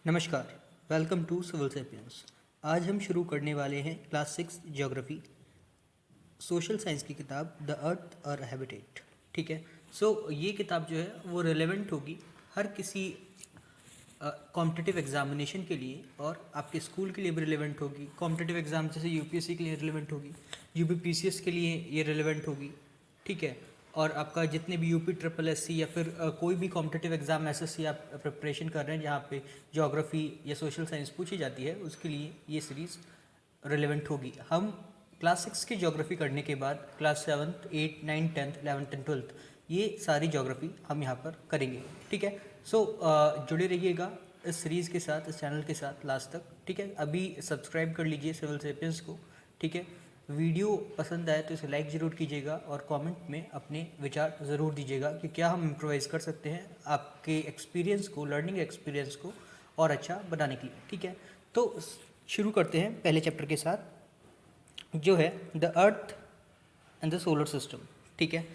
नमस्कार, welcome to civil sapiens. आज हम शुरू करने वाले हैं क्लास 6 ज्योग्राफी सोशल साइंस की किताब द अर्थ और हैबिटेट। ठीक है। ये किताब जो है वो रिलेवेंट होगी हर किसी कॉम्पिटिटिव एग्जामिनेशन के लिए, और आपके स्कूल के लिए भी रिलेवेंट होगी। कॉम्पिटिटिव एग्जाम जैसे यूपीएससी के लिए रिलेवेंट होगी, यूपीपीसीएस के लिए ये रिलेवेंट होगी। ठीक है। और आपका जितने भी यूपी ट्रिपल एससी या फिर कोई भी कॉम्पिटिटिव एग्जाम एसएससी आप प्रिपरेशन कर रहे हैं जहाँ पे ज्योग्राफी या सोशल साइंस पूछी जाती है, उसके लिए ये सीरीज़ रिलेवेंट होगी। हम क्लास 6 की ज्योग्राफी करने के बाद class 7th 8th 9th 10th 11th and 12th ये सारी ज्योग्राफी हम यहाँ पर करेंगे। ठीक है। जुड़े रहिएगा इस सीरीज़ के साथ, इस चैनल के साथ लास्ट तक। ठीक है। अभी सब्सक्राइब कर लीजिए सिविल सेपियंस को। ठीक है। वीडियो पसंद आए तो इसे लाइक ज़रूर कीजिएगा और कमेंट में अपने विचार ज़रूर दीजिएगा कि क्या हम इम्प्रोवाइज़ कर सकते हैं आपके एक्सपीरियंस को, लर्निंग एक्सपीरियंस को और अच्छा बनाने के लिए। ठीक है। तो शुरू करते हैं पहले चैप्टर के साथ, जो है the earth and the solar system. ठीक है।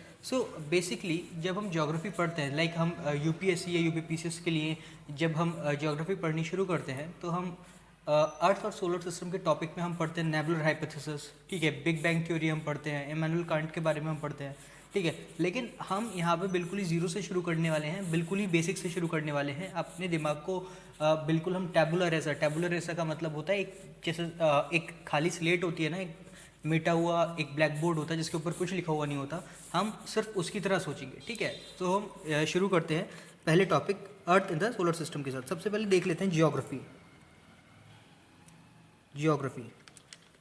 बेसिकली जब हम ज्योग्राफी पढ़ते हैं, लाइक हम यूपीएससी या यूपीपीसीएस के लिए जब हम ज्योग्राफी पढ़नी शुरू करते हैं तो हम अर्थ और सोलर सिस्टम के टॉपिक में हम पढ़ते हैं नेबुलर हाइपोथेसिस। ठीक है। बिग बैंग थ्योरी हम पढ़ते हैं, इमैनुअल कांट के बारे में हम पढ़ते हैं। ठीक है। लेकिन हम यहाँ पे बिल्कुल ही ज़ीरो से शुरू करने वाले हैं, बिल्कुल ही बेसिक से शुरू करने वाले हैं। अपने दिमाग को बिल्कुल हम टैबुलर रेसा का मतलब होता है एक जैसे एक खाली स्लेट होती है ना, एक मिटा हुआ एक ब्लैक बोर्ड होता है जिसके ऊपर कुछ लिखा हुआ नहीं होता, हम सिर्फ उसकी तरह सोचेंगे। ठीक है। तो हम शुरू करते हैं पहले topic earth in the solar system के साथ। सबसे पहले देख लेते हैं ज्योग्राफी।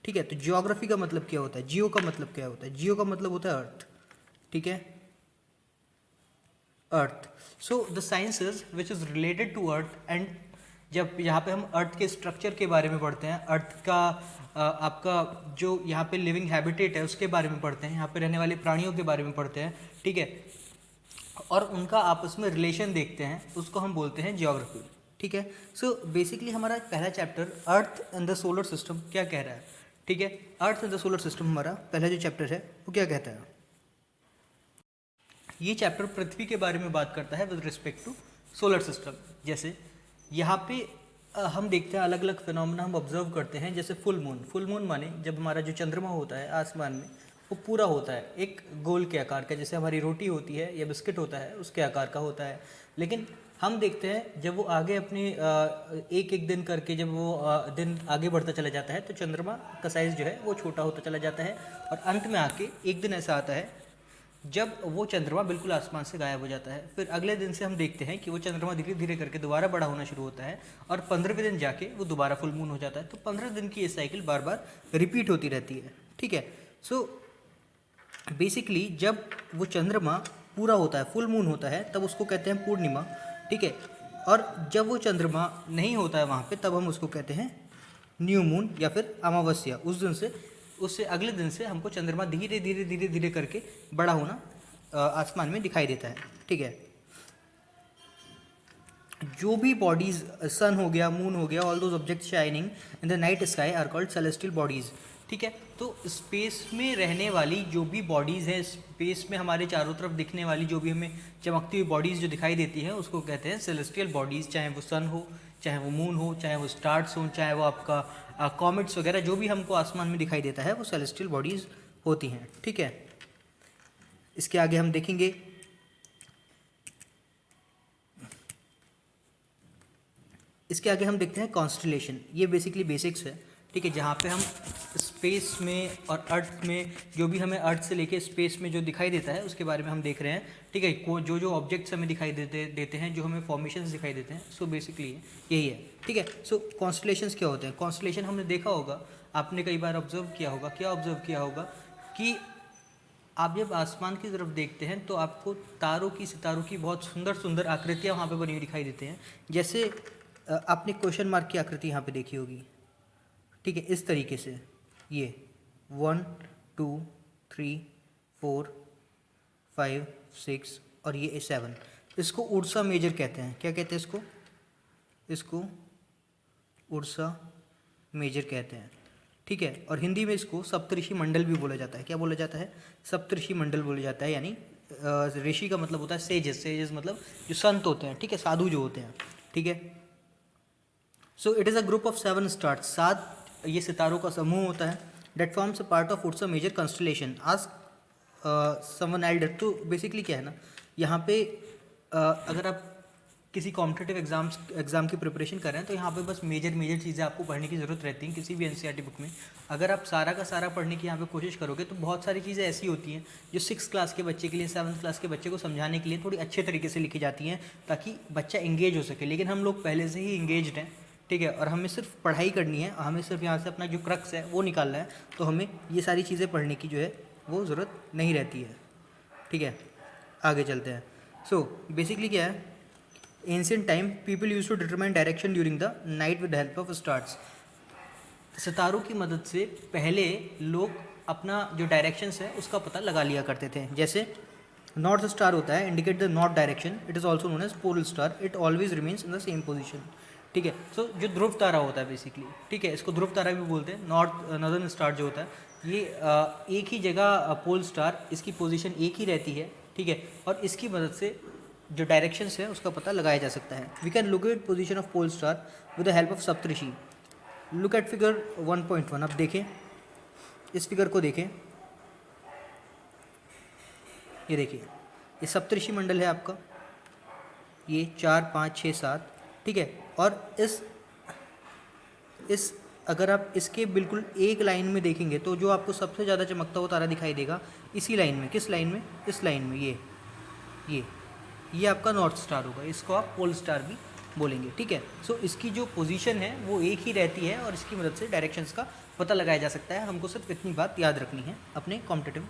ठीक है। तो ज्योग्राफी का मतलब क्या होता है, जियो का मतलब क्या होता है? जियो का मतलब होता है अर्थ। ठीक है। Earth, so the sciences which is related to earth. And जब यहाँ पे हम अर्थ के स्ट्रक्चर के बारे में पढ़ते हैं, अर्थ का आपका जो यहाँ पे लिविंग हैबिटेट है उसके बारे में पढ़ते हैं, यहाँ पे रहने वाले प्राणियों के बारे में पढ़ते हैं। ठीक है। और उनका आपस में रिलेशन देखते हैं, उसको हम बोलते हैं ज्योग्राफी। ठीक है। बेसिकली हमारा पहला chapter earth and the solar system क्या कह रहा है? ठीक है। Earth and the solar system हमारा पहला जो चैप्टर है वो क्या कहता है? ये चैप्टर पृथ्वी के बारे में बात करता है with respect to solar system. जैसे यहाँ पे हम देखते हैं अलग अलग फिनोमेना हम ऑब्जर्व करते हैं, जैसे फुल मून माने जब हमारा जो चंद्रमा होता है आसमान में वो पूरा होता है एक गोल के आकार का, जैसे हमारी रोटी होती है या बिस्किट होता है उसके आकार का होता है। लेकिन हम देखते हैं जब वो आगे अपने एक एक दिन करके जब वो दिन आगे बढ़ता चला जाता है तो चंद्रमा का साइज़ जो है वो छोटा होता चला जाता है, और अंत में आके एक दिन ऐसा आता है जब वो चंद्रमा बिल्कुल आसमान से गायब हो जाता है। फिर अगले दिन से हम देखते हैं कि वो चंद्रमा धीरे धीरे करके दोबारा बड़ा होना शुरू होता है, और 15वें दिन जाके वो दोबारा फुल मून हो जाता है। तो 15 दिन की ये साइकिल बार बार रिपीट होती रहती है। ठीक है। बेसिकली जब वो चंद्रमा पूरा होता है, फुल मून होता है, तब उसको कहते हैं पूर्णिमा। ठीक है। और जब वो चंद्रमा नहीं होता है वहाँ पे, तब हम उसको कहते हैं न्यू मून या फिर अमावस्या। उस दिन से उससे अगले दिन से हमको चंद्रमा धीरे धीरे धीरे धीरे करके बड़ा होना आसमान में दिखाई देता है। ठीक है। जो भी बॉडीज, सन हो गया, मून हो गया, all those objects shining in the night sky are called celestial bodies. ठीक है। तो स्पेस में रहने वाली जो भी बॉडीज़ हैं, स्पेस में हमारे चारों तरफ दिखने वाली जो भी हमें चमकती हुई बॉडीज़ जो दिखाई देती हैं उसको कहते हैं सेलेस्टियल बॉडीज़। चाहे वो सन हो, चाहे वो मून हो, चाहे वो स्टार्स हो, चाहे वो आपका कॉमेट्स वगैरह, जो भी हमको आसमान में दिखाई देता है वो सेलेस्टियल बॉडीज़ होती हैं। ठीक है। इसके आगे हम देखेंगे देखते हैं कॉन्स्टलेशन। ये बेसिकली बेसिक्स है। ठीक है। जहाँ पे हम स्पेस में और अर्थ में जो भी हमें अर्थ से लेके स्पेस में जो दिखाई देता है उसके बारे में हम देख रहे हैं। ठीक है। जो जो ऑब्जेक्ट्स हमें दिखाई देते हैं, जो हमें फॉर्मेशंस दिखाई देते हैं, बेसिकली यही है। ठीक है। कॉन्स्टलेशंस क्या होते हैं? कॉन्स्टलेशन हमने देखा होगा, आपने कई बार ऑब्जर्व किया होगा। क्या ऑब्जर्व किया होगा कि आप जब आसमान की तरफ देखते हैं तो आपको तारों की, सितारों की बहुत सुंदर सुंदर आकृतियाँ वहाँ पर बनी हुई दिखाई देती हैं। जैसे आपने क्वेश्चन मार्क की आकृति यहाँ पे देखी होगी। ठीक है। इस तरीके से ये 1 2 3 4 5 6 और ये 7, इसको उर्सा मेजर कहते हैं। क्या कहते हैं इसको? इसको उर्सा मेजर कहते हैं। ठीक है। और हिंदी में इसको सप्तऋषि मंडल भी बोला जाता है। क्या बोला जाता है? सप्तऋषि मंडल बोला जाता है। यानी ऋषि का मतलब होता है सेजेस मतलब जो संत होते हैं। ठीक है। साधु जो होते हैं। ठीक है। So it is a group of 7 stars, 7 ये सितारों का समूह होता है, that forms a part of what's a major constellation ask someone elder. तो बेसिकली क्या है ना, यहाँ पे अगर आप किसी कॉम्पिटिटिव एग्जाम की प्रिपरेशन कर रहे हैं तो यहाँ पे बस मेजर चीज़ें आपको पढ़ने की ज़रूरत रहती हैं किसी भी एनसीईआरटी बुक में। अगर आप सारा का सारा पढ़ने की यहाँ पे कोशिश करोगे तो बहुत सारी चीज़ें ऐसी होती हैं जो 6 क्लास के बच्चे के लिए, 7th क्लास के बच्चे को समझाने के लिए थोड़ी अच्छे तरीके से लिखी जाती हैं ताकि बच्चा इंगेज हो सके। लेकिन हम लोग पहले से ही इंगेज्ड हैं, ठीक है, और हमें सिर्फ पढ़ाई करनी है, हमें सिर्फ यहाँ से अपना जो क्रक्स है वो निकालना है, तो हमें ये सारी चीज़ें पढ़ने की जो है वो ज़रूरत नहीं रहती है, ठीक है। आगे चलते हैं। सो बेसिकली क्या है, ancient time people use to determine direction during the night with help of stars. सितारों की मदद से पहले लोग अपना जो डायरेक्शंस है उसका पता लगा लिया करते थे। जैसे नॉर्थ स्टार होता है, indicate the north direction, it is also known as pole star, it always remains in the same position, ठीक है। सो जो ध्रुव तारा होता है बेसिकली, ठीक है, इसको ध्रुव तारा भी बोलते हैं। नॉर्दर्न स्टार जो होता है ये एक ही जगह, पोल स्टार, इसकी पोजीशन एक ही रहती है, ठीक है, और इसकी मदद से जो डायरेक्शंस है उसका पता लगाया जा सकता है। We can locate position of pole star with the help of Saptarishi. Look at figure 1.1। अब देखें, इस फिगर को देखें, ये देखिए, ये सप्तऋषि मंडल है आपका, ये 4 5 6 7, ठीक है। और इस अगर आप इसके बिल्कुल एक लाइन में देखेंगे तो जो आपको सबसे ज़्यादा चमकता हुआ तारा दिखाई देगा इसी लाइन में, किस लाइन में, इस लाइन में, ये आपका नॉर्थ स्टार होगा, इसको आप पोल स्टार भी बोलेंगे, ठीक है। सो इसकी जो पोजीशन है वो एक ही रहती है और इसकी मदद से डायरेक्शंस का पता लगाया जा सकता है। हमको सिर्फ इतनी बात याद रखनी है अपने कॉम्पिटिटिव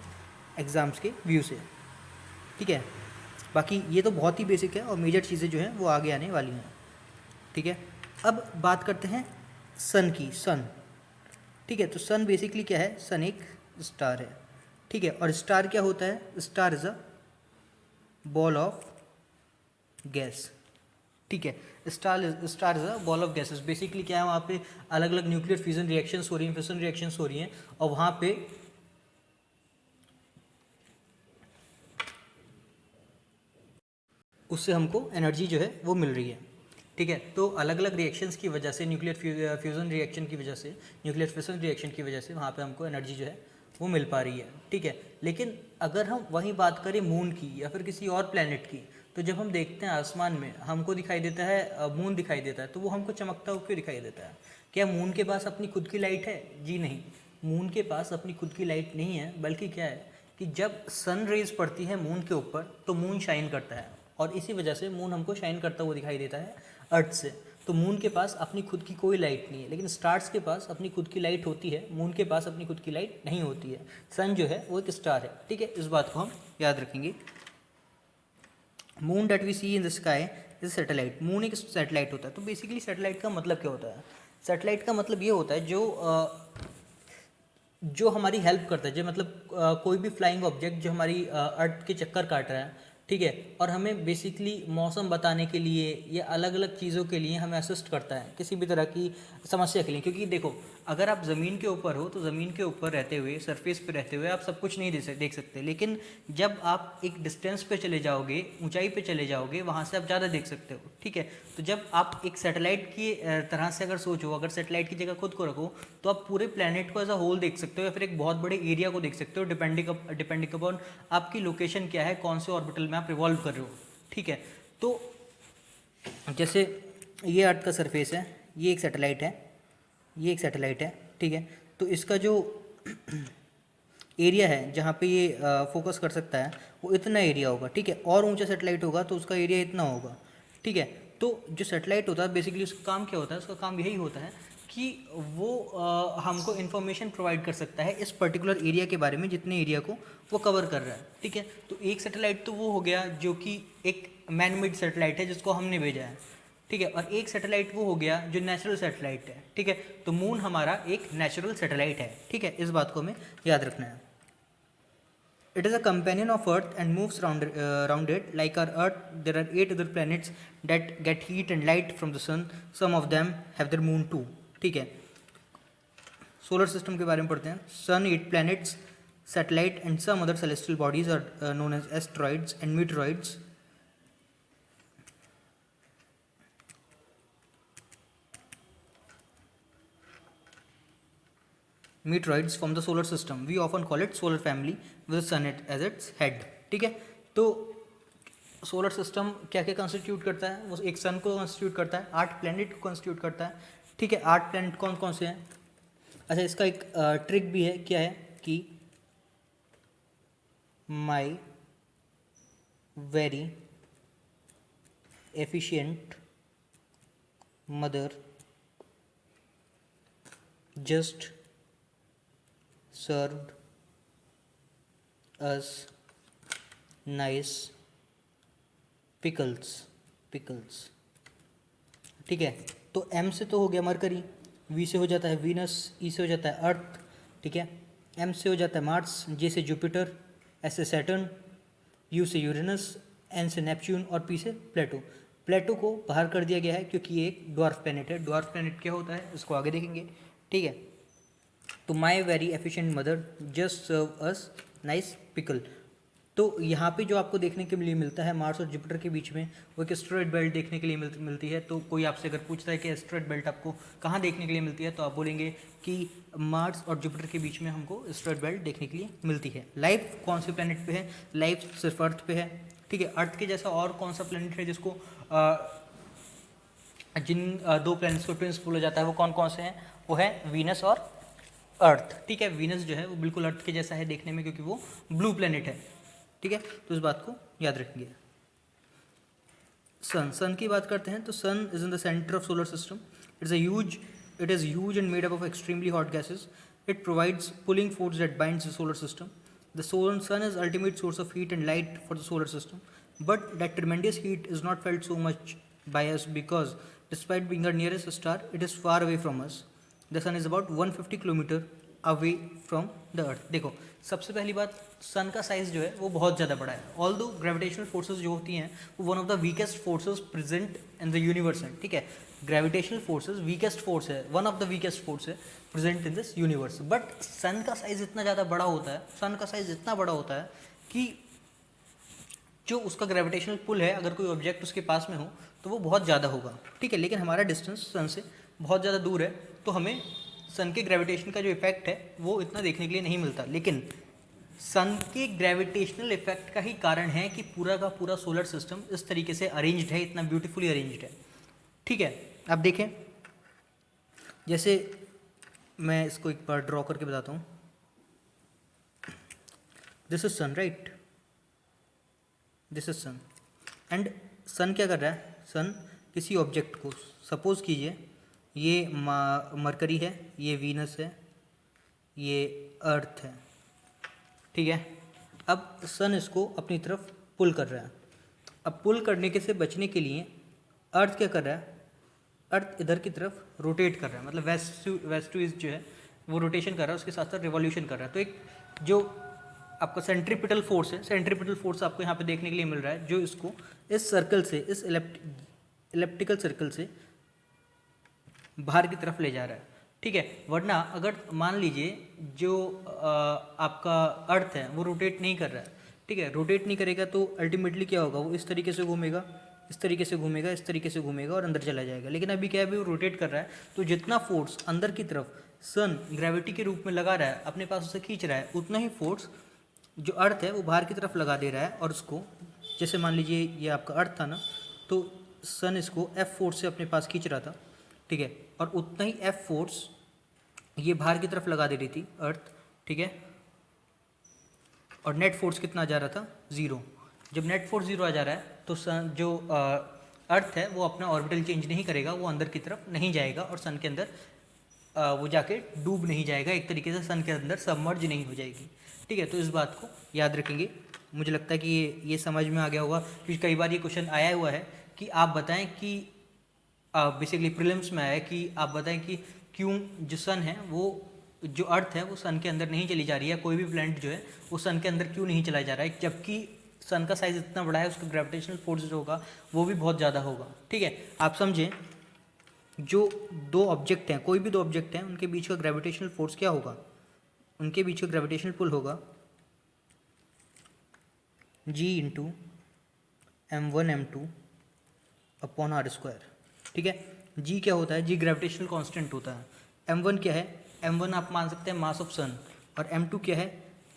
एग्ज़ाम्स के व्यू से, ठीक है। बाकी ये तो बहुत ही बेसिक है और मेजर चीज़ें जो हैं वो आगे आने वाली हैं, ठीक है। अब बात करते हैं सन की, सन, ठीक है। तो सन बेसिकली क्या है, सन एक स्टार है, ठीक है। और स्टार क्या होता है, star is a ball of gas, ठीक है। Star is a ball of gases. Basically क्या है, वहाँ पे अलग अलग न्यूक्लियर फ्यूजन रिएक्शंस हो रही हैं, फिशन रिएक्शंस हो रही हैं, और वहाँ पे उससे हमको एनर्जी जो है वो मिल रही है, ठीक है। तो अलग अलग रिएक्शंस की वजह से, न्यूक्लियर फ्यूजन रिएक्शन की वजह से, न्यूक्लियर फिशन रिएक्शन की वजह से वहाँ पे हमको एनर्जी जो है वो मिल पा रही है, ठीक है। लेकिन अगर हम वहीं बात करें मून की या फिर किसी और प्लैनेट की, तो जब हम देखते हैं आसमान में हमको दिखाई देता है, मून दिखाई देता है, तो वो हमको चमकता हुआ क्यों दिखाई देता है? क्या मून के पास अपनी खुद की लाइट है? जी नहीं, मून के पास अपनी खुद की लाइट नहीं है, बल्कि क्या है कि जब सन रेज पड़ती है मून के ऊपर तो मून शाइन करता है, और इसी वजह से मून हमको शाइन करता हुआ दिखाई देता है अर्थ से। तो मून के पास अपनी खुद की कोई लाइट नहीं है, लेकिन स्टार्स के पास अपनी खुद की लाइट होती है, मून के पास अपनी खुद की लाइट नहीं होती है। सन जो है वो एक स्टार है, ठीक है, इस बात को हम याद रखेंगे। Moon that we see in the sky is satellite. Moon एक सैटेलाइट होता है। तो बेसिकली सैटेलाइट का मतलब क्या होता है? सैटेलाइट का मतलब ये होता है जो हमारी हेल्प करता है, जो मतलब कोई भी फ्लाइंग ऑब्जेक्ट जो हमारी अर्थ के चक्कर काट रहा है, ठीक है, और हमें बेसिकली मौसम बताने के लिए या अलग अलग चीज़ों के लिए हमें असिस्ट करता है किसी भी तरह की समस्या के लिए। क्योंकि देखो, अगर आप ज़मीन के ऊपर हो तो ज़मीन के ऊपर रहते हुए, सरफेस पे रहते हुए आप सब कुछ नहीं देख सकते, लेकिन जब आप एक डिस्टेंस पे चले जाओगे, ऊंचाई पे चले जाओगे, वहाँ से आप ज़्यादा देख सकते हो, ठीक है। तो जब आप एक सैटेलाइट की तरह से अगर सोचो, अगर सैटेलाइट की जगह खुद को रखो, तो आप पूरे प्लैनेट को एज अ होल देख सकते हो या फिर एक बहुत बड़े एरिया को देख सकते हो, डिपेंडिंग अपॉन आपकी लोकेशन क्या है, कौन से ऑर्बिटल में आप रिवॉल्व कर रहे हो, ठीक है। तो जैसे ये अर्थ का सरफेस है, ये एक सैटेलाइट है, ये एक सैटेलाइट है, ठीक है। तो इसका जो एरिया है जहाँ पे ये फोकस कर सकता है वो इतना एरिया होगा, ठीक है। और ऊंचा सैटेलाइट होगा तो उसका एरिया इतना होगा, ठीक है। तो जो सैटेलाइट होता है बेसिकली उसका काम क्या होता है? उसका काम यही होता है कि वो हमको इन्फॉर्मेशन प्रोवाइड कर सकता है इस पर्टिकुलर एरिया के बारे में, जितने एरिया को वो कवर कर रहा है, ठीक है। तो एक सैटेलाइट तो वो हो गया जो कि एक मैन मेड सैटेलाइट है जिसको हमने भेजा है, ठीक है, और एक सैटेलाइट वो हो गया जो नेचुरल सैटेलाइट है, ठीक है। तो मून हमारा एक नेचुरल सैटेलाइट है, ठीक है, इस बात को हमें याद रखना है। It is a companion of Earth and moves around it. Like our Earth, there are 8 other planets that get heat and light from the sun. Some of them have their moon too. ठीक है, solar system के बारे में पढ़ते हैं। सन, 8 planets, satellite and some other celestial bodies are known as asteroids and meteoroids. meteoroids from the solar system. We often call it solar family with the sun as its head. ठीक है, तो solar system क्या क्या constitute करता है? वो एक सन को कंस्टिट्यूट करता है, 8 प्लैनेट को कंस्टिट्यूट करता है. ठीक है, 8 प्लैनेट कौन कौन से हैं? अच्छा, इसका एक ट्रिक भी है. क्या है कि माई very efficient mother just served अस नाइस पिकल्स. ठीक है, तो एम से तो हो गया मरकरी, वी से हो जाता है वीनस, ई से हो जाता है अर्थ. ठीक है, एम से हो जाता है मार्स, जे से जुपिटर, एस से सैटर्न, यू से यूरेनस, एन से नेपच्यून और पी से प्लेटो. प्लेटो को बाहर कर दिया गया है क्योंकि ये एक ड्वार्फ प्लैनेट है. ड्वार्फ प्लैनेट क्या होता है इसको आगे देखेंगे. ठीक है, तो my very efficient mother just serve us nice pickle. तो यहाँ पे जो आपको देखने के लिए मिलता है मार्स और जुपिटर के बीच में, वो एक एस्टेरॉयड बेल्ट देखने के लिए मिलती है. तो कोई आपसे अगर पूछता है कि एस्टेरॉयड बेल्ट आपको कहाँ देखने के लिए मिलती है, तो आप बोलेंगे कि मार्स और जुपिटर के बीच में हमको एस्टेरॉयड बेल्ट देखने के लिए मिलती है. लाइफ कौन से प्लैनेट पे है? लाइफ सिर्फ अर्थ पे है. ठीक है, अर्थ के जैसा और कौन सा प्लैनेट है जिसको जिन दो प्लैनेट्स को ट्विंस बोला जाता है, वो कौन कौन से हैं? वो है वीनस और अर्थ. ठीक है, वीनस जो है वो बिल्कुल अर्थ के जैसा है देखने में क्योंकि वो ब्लू प्लैनेट है. ठीक है, तो इस बात को याद रखेंगे. सन की बात करते हैं तो sun is in the centre of solar system. It is huge and made up of extremely hot gases. It provides pulling force that binds the solar system. The sun is ultimate source of heat and light for the solar system, but that tremendous heat is not felt so much by us because despite being our nearest star, it is far away from us. The sun is about 150 kilometre away from the earth. देखो, सबसे पहली बात, सन का size जो है वो बहुत ज़्यादा बड़ा है. ऑल दो ग्रेविटेशनल फोर्सेज जो होती हैं वो one of the weakest forces present in the universe है. ठीक है, ग्रेविटेशनल फोर्सेज वीकेस्ट फोर्स है, one of the weakest force है present in this universe. But sun का साइज इतना ज़्यादा बड़ा होता है, सन का साइज इतना बड़ा होता है कि जो उसका ग्रेविटेशनल पुल है, अगर कोई ऑब्जेक्ट उसके पास में हो तो वो बहुत ज़्यादा होगा. ठीक है, लेकिन हमारा डिस्टेंस सन से बहुत ज़्यादा दूर है, तो हमें सन के ग्रेविटेशन का जो इफेक्ट है वो इतना देखने के लिए नहीं मिलता. लेकिन सन के ग्रेविटेशनल इफेक्ट का ही कारण है कि पूरा का पूरा सोलर सिस्टम इस तरीके से अरेंज्ड है, इतना ब्यूटीफुली अरेंज्ड है. ठीक है, आप देखें, जैसे मैं इसको एक बार ड्रॉ करके बताता हूँ. This is sun, right? This is sun. And sun क्या कर रहा है? सन किसी ऑब्जेक्ट को, सपोज कीजिए ये मरकरी है, ये वीनस है, ये अर्थ है. ठीक है, अब सन इसको अपनी तरफ पुल कर रहा है. अब पुल करने के से बचने के लिए अर्थ क्या कर रहा है? अर्थ इधर की तरफ रोटेट कर रहा है, मतलब वेस्ट टू ईस्ट जो है वो रोटेशन कर रहा है, उसके साथ साथ रिवॉल्यूशन कर रहा है. तो एक जो आपका सेंट्रीपिटल फोर्स है, सेंट्रीपिटल फोर्स आपको यहाँ पे देखने के लिए मिल रहा है, जो इसको इस सर्कल से, इस इलेप्टिकल सर्कल से बाहर की तरफ ले जा रहा है. ठीक है, वरना अगर मान लीजिए जो आपका अर्थ है वो रोटेट नहीं कर रहा है, ठीक है, रोटेट नहीं करेगा तो अल्टीमेटली क्या होगा? वो इस तरीके से घूमेगा, इस तरीके से घूमेगा, इस तरीके से घूमेगा और अंदर चला जाएगा. लेकिन अभी क्या है, अभी वो रोटेट कर रहा है, तो जितना फोर्स अंदर की तरफ सन ग्रेविटी के रूप में लगा रहा है, अपने पास उसे खींच रहा है, उतना ही फोर्स जो अर्थ है वो बाहर की तरफ लगा दे रहा है. और उसको, जैसे मान लीजिए ये आपका अर्थ था ना, तो सन इसको एफ फोर्स से अपने पास खींच रहा था. ठीक है, और उतना ही एफ फोर्स ये बाहर की तरफ लगा दे रही थी अर्थ. ठीक है, और नेट फोर्स कितना जा रहा था? 0. जब नेट फोर्स 0 आ जा रहा है तो सन जो अर्थ है वो अपना ऑर्बिटल चेंज नहीं करेगा, वो अंदर की तरफ नहीं जाएगा और सन के अंदर वो जाके डूब नहीं जाएगा, एक तरीके से सन के अंदर सबमर्ज नहीं हो जाएगी. ठीक है, तो इस बात को याद रखेंगे. मुझे लगता है कि ये समझ में आ गया होगा, क्योंकि कई बार ये क्वेश्चन आया हुआ है कि आप बताएं कि बेसिकली प्रीलिम्स में आया है कि आप बताएं कि क्यों जो सन है वो, जो अर्थ है वो सन के अंदर नहीं चली जा रही है, कोई भी प्लैनेट जो है वो सन के अंदर क्यों नहीं चला जा रहा है, जबकि सन का साइज इतना बड़ा है, उसका ग्रेविटेशनल फोर्स जो होगा वो भी बहुत ज़्यादा होगा. ठीक है, आप समझें, जो दो ऑब्जेक्ट हैं, कोई भी दो ऑब्जेक्ट हैं, उनके बीच का ग्रेविटेशनल फोर्स क्या होगा? उनके बीच का ग्रेविटेशनल पुल होगा G into m1 m2 upon r square. ठीक है, G क्या होता है? G ग्रेविटेशनल कांस्टेंट होता है. m1 क्या है? m1 आप मान सकते हैं मास ऑफ सन, और m2 क्या है,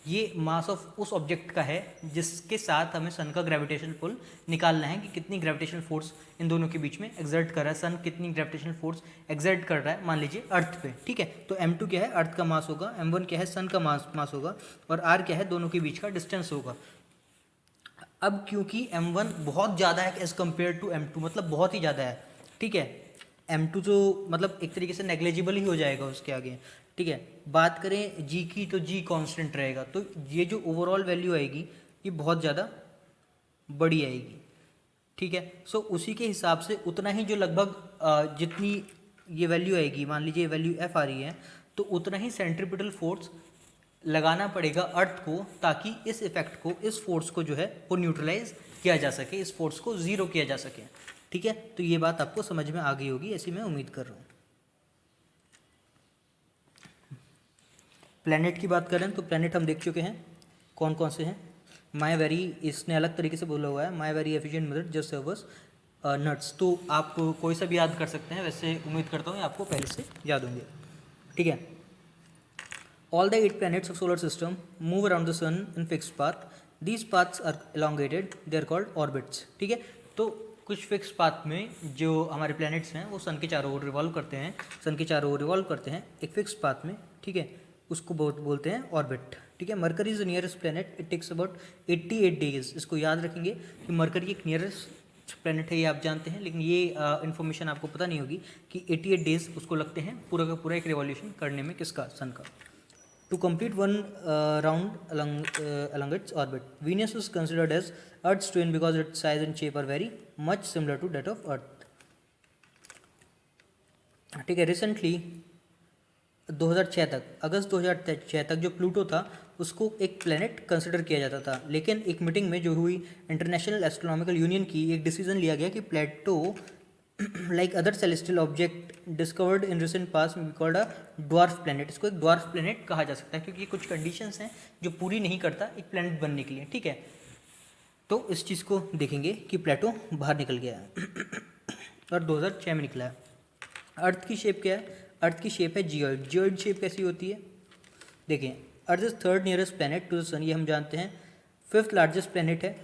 ये मास ऑफ उस ऑब्जेक्ट का है जिसके साथ हमें सन का ग्रेविटेशनल पुल निकालना है कि कितनी ग्रेविटेशनल फोर्स इन दोनों के बीच में एक्सर्ट कर रहा है, सन कितनी ग्रेविटेशनल फोर्स एक्सर्ट कर रहा है मान लीजिए अर्थ पे, ठीक है। तो m2 क्या है, अर्थ का मास होगा, m1 क्या है, सन का मास होगा, और r क्या है, दोनों के बीच का डिस्टेंस होगा। अब क्योंकि m1 बहुत ज़्यादा है एज़ कम्पेयर टू m2, मतलब बहुत ही ज़्यादा है, ठीक है। m2 जो मतलब एक तरीके से नेग्लिजिबल ही हो जाएगा उसके आगे, ठीक है। बात करें g की तो g कांस्टेंट रहेगा, तो ये जो ओवरऑल वैल्यू आएगी ये बहुत ज़्यादा बड़ी आएगी, ठीक है। सो उसी के हिसाब से उतना ही जो लगभग जितनी ये वैल्यू आएगी, मान लीजिए वैल्यू f आ रही है, तो उतना ही सेंट्रीपिटल फोर्स लगाना पड़ेगा अर्थ को, ताकि इस इफेक्ट को, इस फोर्स को जो है वो न्यूट्रलाइज किया जा सके, इस फोर्स को ज़ीरो किया जा सके, ठीक है। तो ये बात आपको समझ में आ गई होगी, ऐसी मैं उम्मीद कर रहा हूँ। प्लैनेट की बात करें तो प्लैनेट हम देख चुके हैं कौन कौन से हैं। माई वेरी, इसने अलग तरीके से बोला हुआ है, माई very efficient method just serves nuts, तो आप कोई सा भी याद कर सकते हैं, वैसे उम्मीद करता हूँ आपको पहले से याद होंगे, ठीक है। All the 8 planets of solar system move around the sun in fixed path. These paths are elongated. They are called orbits. ठीक है, तो कुछ फिक्स पाथ में जो हमारे प्लैनेट्स हैं वो सन के चारों ओर रिवॉल्व करते हैं, सन के चारों ओर रिवॉल्व करते हैं एक फिक्स पाथ में, ठीक है। उसको बोलते हैं ऑर्बिट, ठीक है। Mercury is the nearest planet, it takes about 88 days. इसको याद रखेंगे कि मरकरी एक नियरेस्ट प्लैनेट है, ये आप जानते हैं, लेकिन ये इन्फॉर्मेशन आपको पता नहीं होगी कि 88 डेज उसको लगते हैं पूरा का पूरा एक रिवॉल्यूशन करने में, किसका, सन का। To complete one round along its orbit, Venus is considered as Earth's twin because its size and shape are very much similar to that of Earth. ठीक है, रिसेंटली 2006 तक, अगस्त 2006 तक जो प्लूटो था उसको एक प्लेनेट कंसिडर किया जाता था, लेकिन एक मीटिंग में जो हुई इंटरनेशनल एस्ट्रोनॉमिकल यूनियन की, एक डिसीजन लिया गया कि प्लेटो like other celestial object discovered in recent past may be called a dwarf planet। इसको एक dwarf planet कहा जा सकता है क्योंकि कुछ कंडीशंस हैं जो पूरी नहीं करता एक प्लैनेट बनने के लिए, ठीक है। तो इस चीज़ को देखेंगे कि प्लेटो बाहर निकल गया है और 2006 में निकला है। अर्थ की शेप क्या है, अर्थ की शेप है जियोइड। जियोइड शेप कैसी होती है, देखिए, earth is third nearest planet to the sun, ये हम जानते हैं। फिफ्थ लार्जेस्ट प्लैनेट है।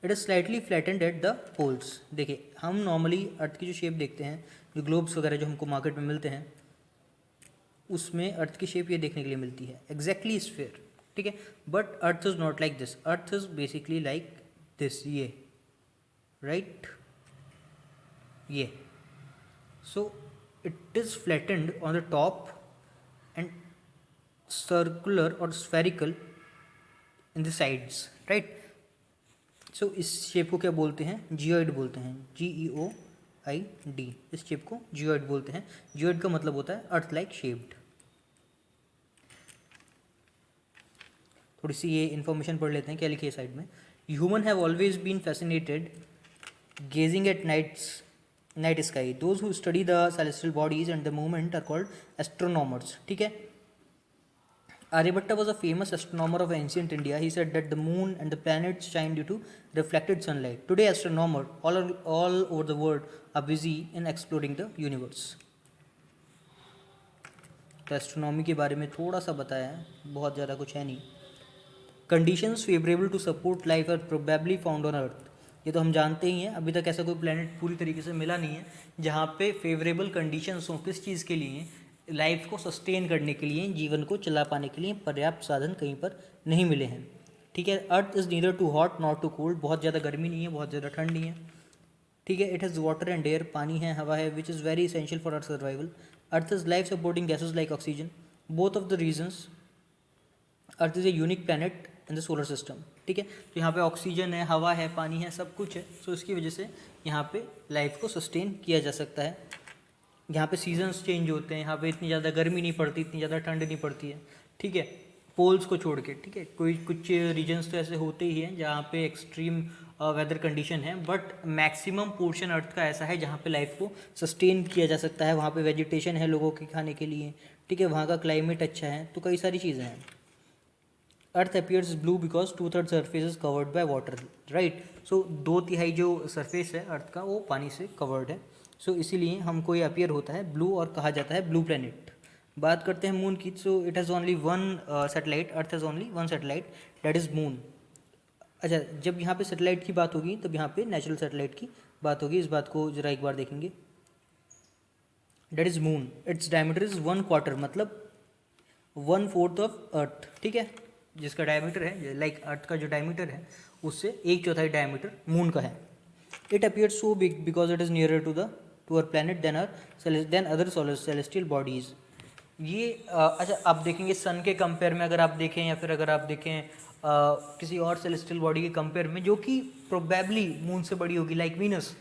It is slightly flattened at the poles. देखिए, हम नॉर्मली अर्थ की जो शेप देखते हैं, जो ग्लोब्स वगैरह जो हमको मार्केट में मिलते हैं, उसमें अर्थ की शेप ये देखने के लिए मिलती है, एग्जैक्टली स्फीयर, ठीक है। But earth is not like this, earth is basically like this, ये राइट, ये। So it is flattened on the top and circular और spherical in the sides, right. So इस शेप को क्या बोलते हैं, जियोइड बोलते हैं, GEOID, इस शेप को जियोइड बोलते हैं। जियोइड का मतलब होता है अर्थ लाइक शेप्ड। थोड़ी सी ये इन्फॉर्मेशन पढ़ लेते हैं, क्या लिखी है साइड में। Human have always been fascinated gazing at night sky. Those who study the celestial bodies and the movement are called astronomers, ठीक है। Aryabhatta was a famous astronomer of ancient India. He said that the moon and the planets shine due to reflected sunlight. Today, astronomers all over the world are busy in exploring the universe. तो astronomy के बारे में थोड़ा सा बताया है, बहुत ज़्यादा कुछ है नहीं। Conditions favorable to support life are probably found on Earth. ये तो हम जानते ही हैं, अभी तक ऐसा कोई प्लेनेट पूरी तरीके से मिला नहीं है जहाँ पे फेवरेबल कंडीशंस हों, किस चीज़ के लिए, लाइफ को सस्टेन करने के लिए, जीवन को चला पाने के लिए पर्याप्त साधन कहीं पर नहीं मिले हैं, ठीक है। Earth is neither too hot not too cold, बहुत ज़्यादा गर्मी नहीं है, बहुत ज़्यादा ठंड नहीं है, ठीक है। It has water and air, पानी है, हवा है, which is very essential for earth survival. Earth is life supporting gases like oxygen. Both of the reasons earth is a unique planet in the solar system, ठीक है। तो यहाँ पे oxygen है, हवा है, पानी है, सब कुछ है। सो इसकी वजह से यहाँ पे लाइफ को सस्टेन किया जा सकता है। यहाँ पे सीजन्स चेंज होते हैं, यहाँ पे इतनी ज़्यादा गर्मी नहीं पड़ती, इतनी ज़्यादा ठंड नहीं पड़ती है, ठीक है, पोल्स को छोड़ के, ठीक है। कुछ रीजन्स तो ऐसे होते ही हैं जहाँ पे एक्सट्रीम वेदर कंडीशन है, बट मैक्सिमम पोर्शन अर्थ का ऐसा है जहाँ पे लाइफ को सस्टेन किया जा सकता है। वहाँ पे वेजिटेशन है लोगों के खाने के लिए, ठीक है, वहाँ का क्लाइमेट अच्छा है, तो कई सारी चीज़ें हैं। Earth appears blue because 2/3 surface is covered by water, right. So 2/3 जो सरफेस है अर्थ का वो पानी से कवर्ड है, सो इसीलिए हमको ये अपीयर होता है ब्लू और कहा जाता है ब्लू प्लैनेट, बात करते हैं मून की, so it has only one satellite, earth has only one satellite, that is moon. अच्छा, जब यहाँ पे सैटेलाइट की बात होगी तब यहाँ पे नेचुरल सैटेलाइट की बात होगी, इस बात को जरा एक बार देखेंगे। That is moon, its diameter is 1/4, मतलब 1/4 ऑफ अर्थ, ठीक है। जिसका डायमीटर है, लाइक अर्थ का जो डायमीटर है उससे 1/4 डायमीटर मून का है। It appear so big because it is nearer to our planet than other solar celestial bodies. ये अच्छा, आप देखेंगे सन के कंपेयर में, अगर आप देखें या फिर अगर आप देखें किसी और सेलेस्टियल बॉडी के कंपेयर में जो कि प्रोबेबली मून से बड़ी होगी, लाइक वीनस,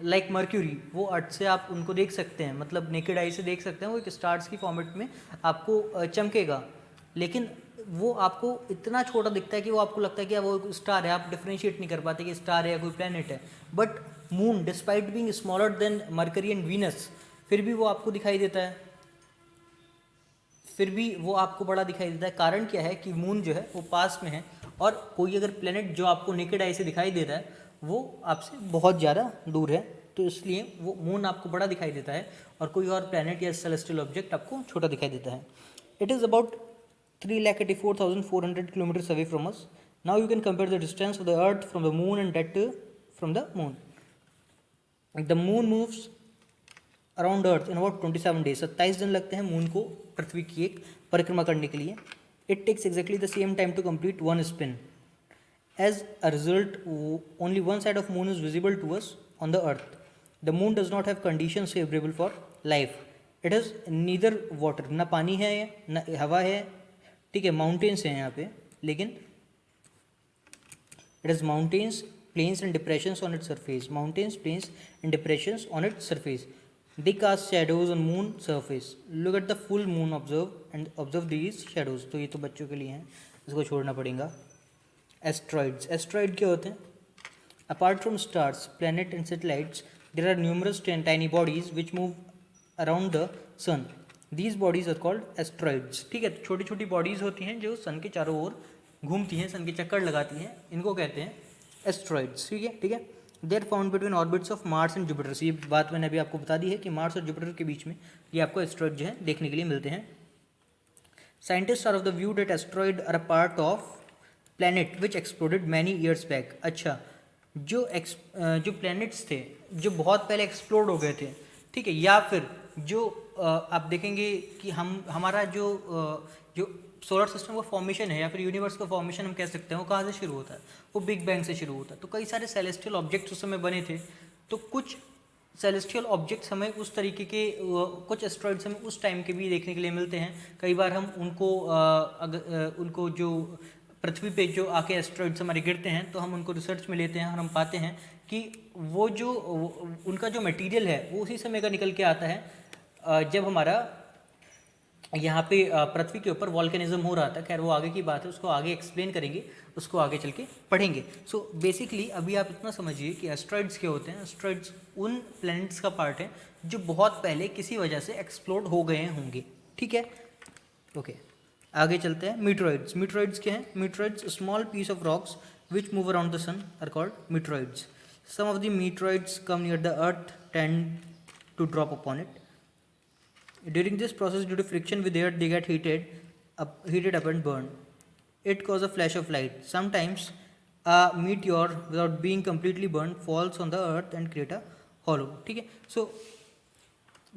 लाइक मर्क्यूरी, वो अर्थ से आप उनको देख सकते हैं, मतलब नेकेड आई से देख सकते हैं, वो एक स्टार्स की फॉर्मेट में आपको चमकेगा, लेकिन वो आपको इतना छोटा दिखता है कि वो आपको लगता है कि वो स्टार है, आप डिफ्रेंशिएट नहीं कर पाते कि स्टार है या कोई प्लैनेट है। But moon despite being smaller than mercury and Venus, फिर भी वो आपको दिखाई देता है, फिर भी वो आपको बड़ा दिखाई देता है। कारण क्या है कि मून जो है वो पास में है, और कोई अगर प्लेनेट जो आपको नेकेड आई से दिखाई दे रहा है वो आपसे बहुत ज़्यादा दूर है, तो इसलिए वो मून आपको बड़ा दिखाई देता है और कोई और प्लेनेट या सेलेस्टियल ऑब्जेक्ट आपको छोटा दिखाई देता है। It is about 3,84,400 kilometres away from us. Now you can compare the distance of the earth from the moon and that from the moon. The moon moves around earth in about 27 days, 27 दिन लगते हैं moon को पृथ्वी की एक परिक्रमा करने के लिए। It takes exactly the same time to complete one spin. As a result only one side of moon is visible to us on the earth. The moon does not have conditions favourable for life. It is neither water, ना पानी है ना हवा है, ठीक है, mountains हैं यहाँ पे, लेकिन it has mountains, plains and depressions on its surface. Mountains, plains and depressions on its surface. They cast shadows on moon surface. Look at the full moon, observe these shadows. तो ये तो बच्चों के लिए हैं, इसको छोड़ना पड़ेगा। Asteroids. Asteroid क्या होते हैं? Apart from stars, planets and satellites, there are numerous tiny bodies which move around the sun. These bodies are called asteroids. ठीक है, तो छोटी छोटी बॉडीज़ होती हैं जो सन के चारों ओर घूमती हैं, सन के चक्कर लगाती हैं, इनको कहते हैं एस्ट्रॉइड्स, ठीक है, ठीक है। They are found between orbits of Mars and Jupiter. ये बात मैंने अभी आपको बता दी है कि मार्स और जुपिटर के बीच में ये आपको एस्ट्रॉइड जो है देखने के लिए मिलते हैं। Scientist are of the view that asteroid are a part of planet which exploded many years back. अच्छा, जो प्लैनेट्स थे जो बहुत पहले एक्सप्लोड हो गए थे, ठीक है, या फिर जो आप देखेंगे कि हमारा जो सोलर सिस्टम का फॉर्मेशन है या फिर यूनिवर्स का फॉर्मेशन हम कह सकते हैं, वो कहाँ से शुरू होता है? वो बिग बैंग से शुरू होता है। तो कई सारे सेलेस्टियल ऑब्जेक्ट्स उस समय बने थे, तो कुछ सेलेस्टियल ऑब्जेक्ट्स हमें उस तरीके के, कुछ एस्ट्रॉइड्स हमें उस टाइम के भी देखने के लिए मिलते हैं। कई बार हम उनको जो पृथ्वी पे जो आके एस्ट्रॉइड्स हमारे गिरते हैं तो हम उनको रिसर्च में लेते हैं और हम पाते हैं कि उनका जो मटेरियल है वो उसी समय का निकल के आता है जब हमारा यहाँ पे पृथ्वी के ऊपर वॉल्केनिज्म हो रहा था। खैर वो आगे की बात है, उसको आगे एक्सप्लेन करेंगे, उसको आगे चल के पढ़ेंगे। सो बेसिकली अभी आप इतना समझिए कि एस्ट्रॉइड्स क्या होते हैं। एस्ट्रॉइड्स उन प्लैनेट्स का पार्ट है जो बहुत पहले किसी वजह से एक्सप्लोड हो गए होंगे, ठीक है, ओके। आगे चलते हैं। मीटरॉइड्स। मीटरॉइड्स क्या हैं? Meteoroids small piece of rocks which move around the sun are called meteoroids. Some of the meteoroids come near the earth tend to drop upon it. During this process, due to friction with air, they get heated up and burned. It causes a flash of light. Sometimes a meteor, without being completely burned, falls on the earth and create a hollow. ठीक है, सो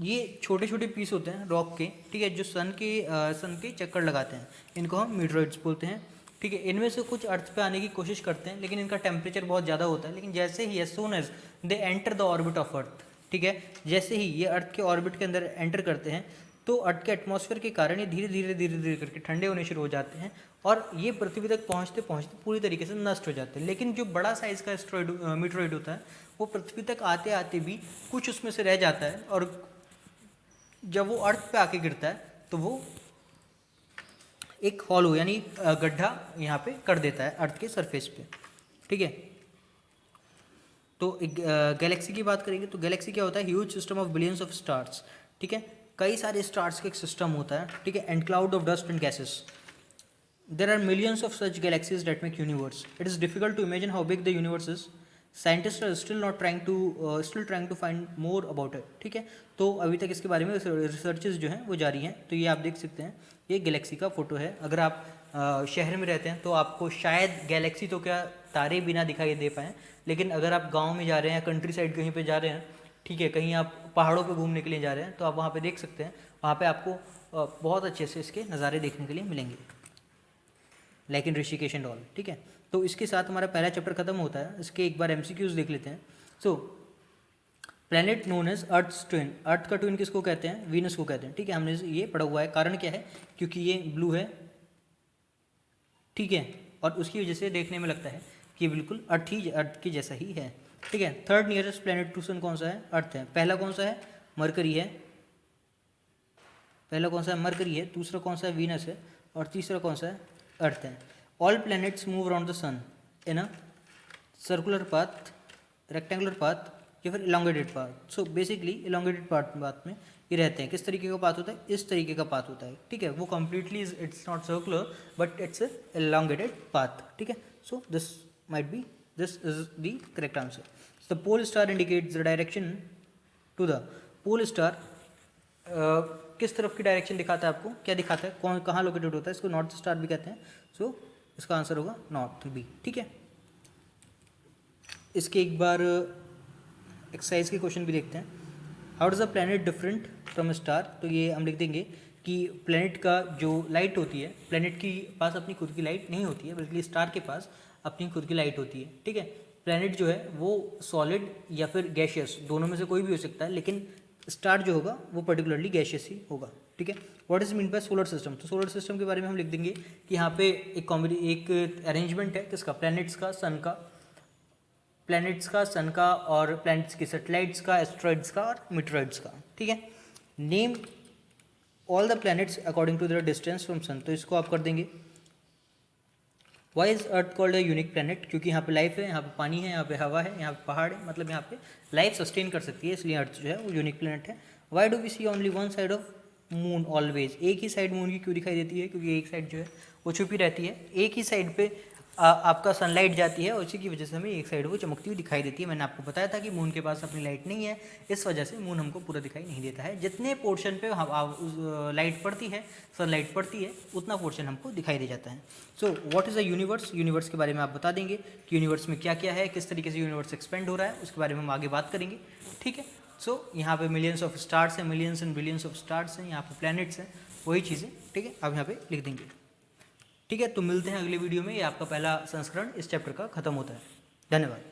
ये छोटे छोटे piece होते हैं rock के, ठीक है, जो सन के चक्कर लगाते हैं, इनको हम मीटरॉइड्स बोलते हैं, ठीक है। इनमें से कुछ अर्थ पे आने की कोशिश करते हैं, लेकिन इनका टेम्परेचर बहुत ज़्यादा होता है, लेकिन जैसे ही as soon as they enter the orbit of earth, ठीक है, जैसे ही ये अर्थ के ऑर्बिट के अंदर एंटर करते हैं तो अर्थ के एटमॉस्फेयर के कारण ये धीरे धीरे करके ठंडे होने शुरू हो जाते हैं और ये पृथ्वी तक पहुंचते पहुंचते पूरी तरीके से नष्ट हो जाते हैं। लेकिन जो बड़ा साइज़ का एस्ट्रॉइड मीटरॉइड होता है वो पृथ्वी तक आते आते भी कुछ उसमें से रह जाता है, और जब वो अर्थ पे आके गिरता है तो वो एक हॉलो यानी गड्ढा यहाँ पे कर देता है अर्थ के सरफेस पे, ठीक है। तो गैलेक्सी की बात करेंगे तो गैलेक्सी क्या होता है? Huge system of billions of stars, ठीक है, कई सारे स्टार्स का एक सिस्टम होता है, ठीक है, and cloud of dust and gases. There are millions of such galaxies that make universe. It is difficult to imagine how big the universe is scientist are still trying to find more about it, ठीक है। तो अभी तक इसके बारे में researches जो हैं वो जारी हैं। तो ये आप देख सकते हैं, ये गैलेक्सी का फोटो है। अगर आप शहर में रहते हैं तो आपको शायद गैलेक्सी तो क्या तारे बिना दिखाई दे पाएँ, लेकिन अगर आप गाँव में जा रहे हैं, कंट्री साइड कहीं पे जा रहे हैं, ठीक है, कहीं आप पहाड़ों पे घूमने के लिए जा रहे हैं, तो आप वहाँ पे देख सकते हैं, वहाँ पे आपको बहुत अच्छे से इसके नज़ारे देखने के लिए मिलेंगे, like in Rishikesh and all, ठीक है। तो इसके साथ हमारा पहला चैप्टर खत्म होता है। इसके एक बार एमसीक्यूज देख लेते हैं। So planet known as earth twin, earth का ट्विन किसको कहते हैं? वीनस को कहते हैं, ठीक है। हमने ये पढ़ा हुआ है। कारण क्या है? क्योंकि ये ब्लू है, ठीक है, और उसकी वजह से देखने में लगता है कि बिल्कुल अर्थ की जैसा ही है, ठीक है। थर्ड नियरेस्ट प्लैनेट टू सन कौन सा है? अर्थ है। पहला कौन सा है? मरकरी है। पहला कौन सा है? मरकरी है। दूसरा कौन सा है? वीनस है। और तीसरा कौन सा है? अर्थ है। All planets move around the sun in a circular path, rectangular path या फिर elongated path. So basically elongated path में ये रहते हैं। किस तरीके का पाथ होता है? इस तरीके का पाथ होता है, ठीक है। वो completely it's not circular but it's elongated path, ठीक है। So this is the correct answer. The pole star indicates the direction to the pole star. किस तरफ की डायरेक्शन दिखाता है आपको? क्या दिखाता है? कौन कहाँ लोकेटेड होता है? इसको नॉर्थ स्टार भी कहते हैं। सो इसका आंसर होगा नॉर्थ बी, ठीक है। इसके एक बार एक्सरसाइज के क्वेश्चन भी देखते हैं। How does a planet different from star? तो ये हम लिख देंगे कि प्लैनेट का जो लाइट होती है, प्लैनेट के पास अपनी खुद की लाइट नहीं होती है, बल्कि स्टार के पास अपनी खुद की लाइट होती है, ठीक है। प्लैनेट जो है वो सॉलिड या फिर गैशियस, दोनों में से कोई भी हो सकता है, लेकिन स्टार जो होगा वो पर्टिकुलरली गैशियस ही होगा, ठीक है। What is mean by solar system? तो सोलर सिस्टम के बारे में हम लिख देंगे कि यहाँ पे एक अरेंजमेंट है किसका? प्लैनेट्स का, सन का और प्लैनेट्स की सैटेलाइट्स का, एस्ट्रॉइड्स का और मीटरॉइड्स का, ठीक है। Name all the planets according to their distance from sun, तो इसको आप कर देंगे। Why is earth called a unique planet? क्योंकि यहाँ पे लाइफ है, यहाँ पे पानी है, यहाँ पे हवा है, यहाँ पे पहाड़ है, मतलब यहाँ पे लाइफ सस्टेन कर सकती है, इसलिए अर्थ जो है वो यूनिक प्लैनेट है। Why do we see only one side of moon always? एक ही साइड मून की क्यों दिखाई देती है? क्योंकि एक साइड जो है वो छुपी रहती है, एक ही साइड पे आपका सनलाइट जाती है और उसी की वजह से हमें एक साइड वो चमकती हुई दिखाई देती है। मैंने आपको बताया था कि मून के पास अपनी लाइट नहीं है, इस वजह से मून हमको पूरा दिखाई नहीं देता है। जितने पोर्शन पे लाइट पड़ती है, सनलाइट पड़ती है, उतना पोर्शन हमको दिखाई दे जाता है। So what is a universe? Universe के बारे में आप बता देंगे कि यूनिवर्स में क्या क्या है, किस तरीके से यूनिवर्स एक्सपेंड हो रहा है, उसके बारे में हम आगे बात करेंगे, ठीक है। सो यहाँ पे मिलियंस ऑफ स्टार्स हैं, millions and billions of stars हैं, यहाँ पे प्लैनेट्स हैं, वही चीज़ें, ठीक है, आप यहाँ पे लिख देंगे, ठीक है। तो मिलते हैं अगले वीडियो में। ये आपका पहला संस्करण इस चैप्टर का खत्म होता है। धन्यवाद।